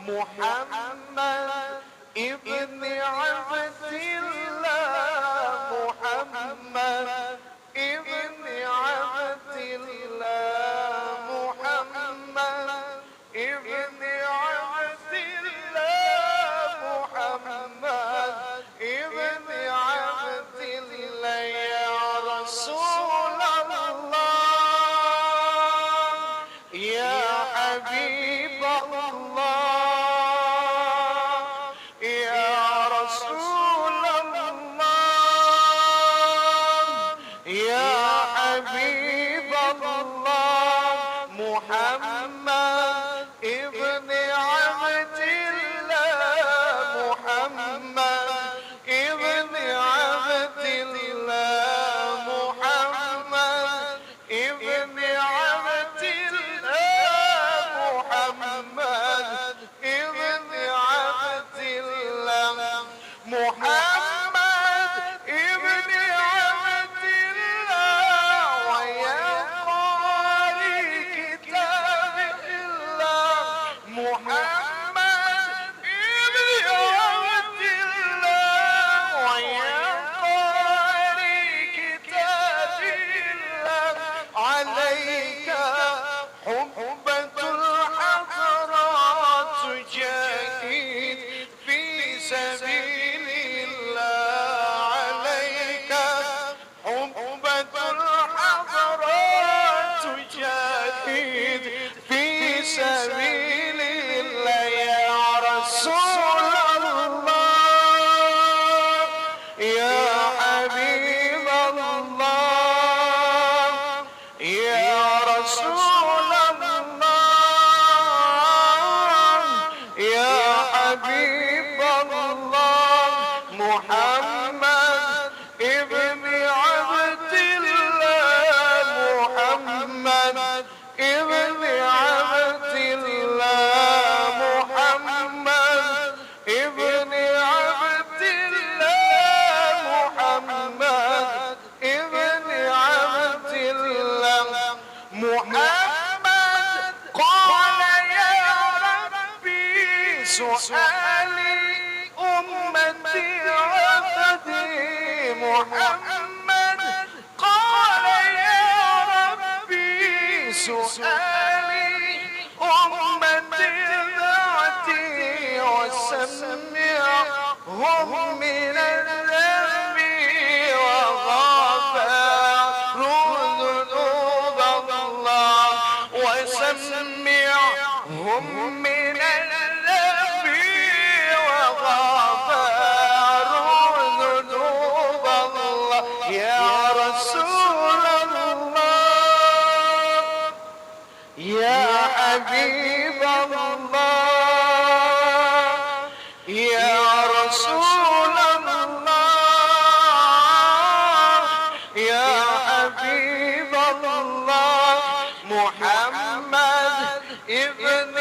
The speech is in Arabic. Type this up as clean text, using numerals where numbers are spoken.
محمد ابن عبد الله، محمد ابن عبد الله، محمد ابن عبد الله، محمد ابن عبد الله. يا رسول الله يا حبيب الله يا رسول الله يا حبيب الله، محمد ابن عبد الله، محمد ابن عبد الله، محمد ابن عبد الله، محمد ابن عبد الله، محمد ابن عبد الله. ويا قارئ كتاب الله، محمد ابن عبد الله. ويا قارئ كتاب الله، عليك حبة الحضرات تجاهد في سبيل الله، عليك حبة الحضرات تجاهد في سبيل الله. يا رسول الله يا حبيب الله يا رسول الله يا حبيب الله، محمد ابن عبد الله، محمد ابن عبد الله، محمد ابن عبد الله، محمد ابن عبد الله، محمد. قال يا ربي سؤالي أمتي عبدي، محمد. قال يا ربي سؤالي أمتي ذاتي، وسمعهم من الذنب وغفروا ذنوب الله، وسمعهم من الذنب وغفروا ذنوب الله. يا رسول الله يا حبيب الله يا رسول الله يا حبيب الله، محمد ابن